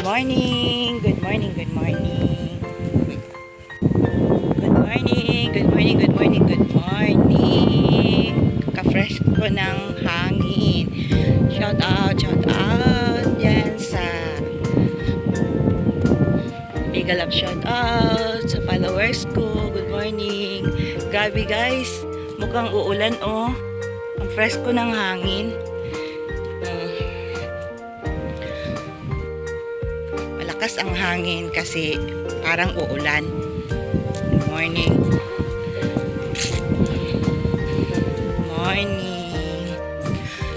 morning! Good morning, good morning. Good morning, good morning, good morning, good morning. Ka-fresh ko ng hangin. Shout out yan sa Big Love shout out sa followers ko. Good morning. Grabe guys, mukhang uulan oh. Ang fresh ko ng hangin. Malakas ang hangin kasi parang uulan. Good morning. Morning.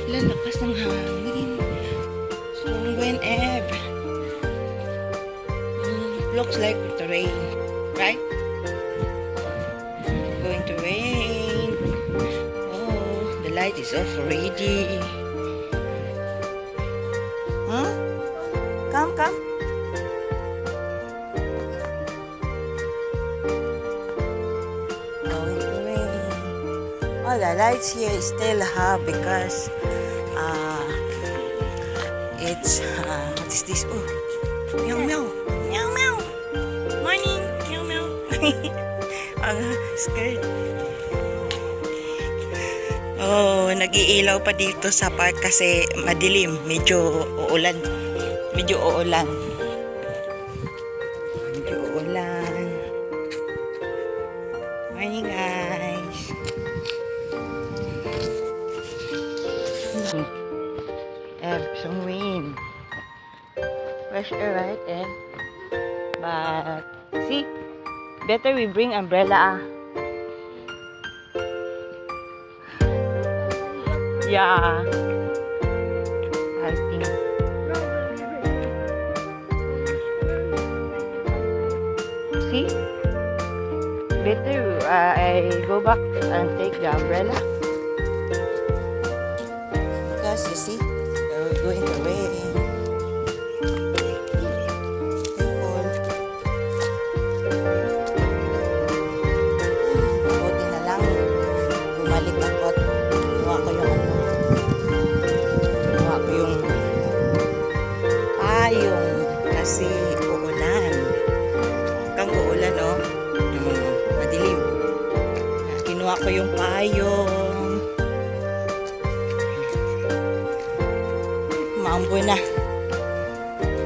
Lalakas ng hangin. So whenever looks like to rain, right? Going to rain. Oh, the light is off already. Huh? Come. Oh, the lights here is still have because it's what is this? Oh, meow meow, meow meow. Morning, meow meow. Ang skirt. Oh, nag-iilaw pa dito sa park kasi madilim, medyo uulan. Medyo uulan. Morning guys. Some wind. Fresh air, right? But see, better we bring umbrella. Yeah, I think. See, better I go back and take the umbrella because you see. We're going to rain. Buti na lang bumalik ako at kuha ko yung payong kasi uulan. Kang uulan oh. Madilim. Kinuha ko yung payong. Maamboy na.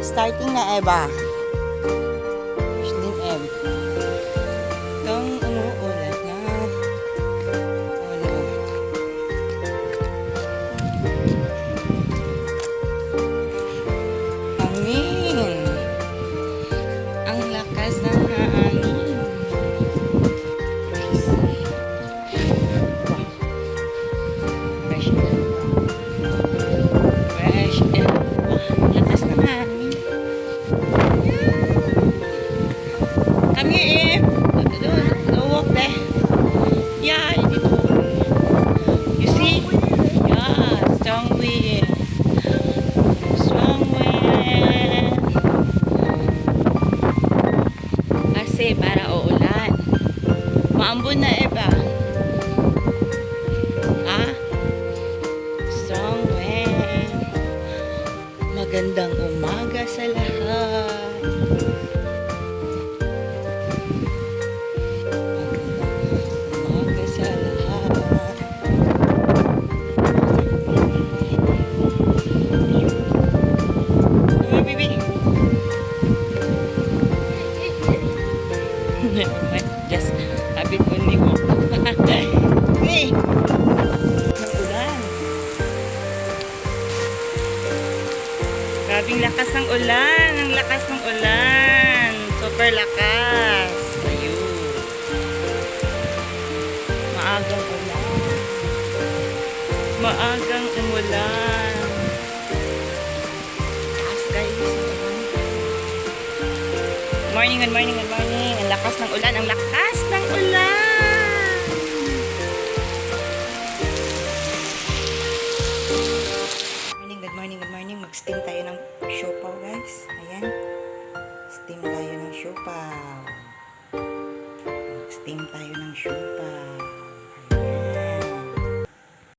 Starting na Eva. Muslim Eva. Kang ulan na. Ano. Hangin. Ang lakas ng hangin. Come here, don't walk there. Yeah, you see? Yeah, strong wind. Strong wind. Kasi para uulan. Maambon na Eva. Ah? Strong wind. Magandang umaga sa lahat. Just have it only walk. Hey! Ang ulan. Grabing lakas ng ulan. Ang lakas ng ulan. Super lakas. Ayun. Maagang ulan. Maagang umulan. Morning. Ang lakas ng ulan. Ang lakas ng ulan. Good morning. Mag-steam tayo ng siopaw, guys. Ayan. Steam tayo ng siopaw. Mag-steam tayo ng siopaw.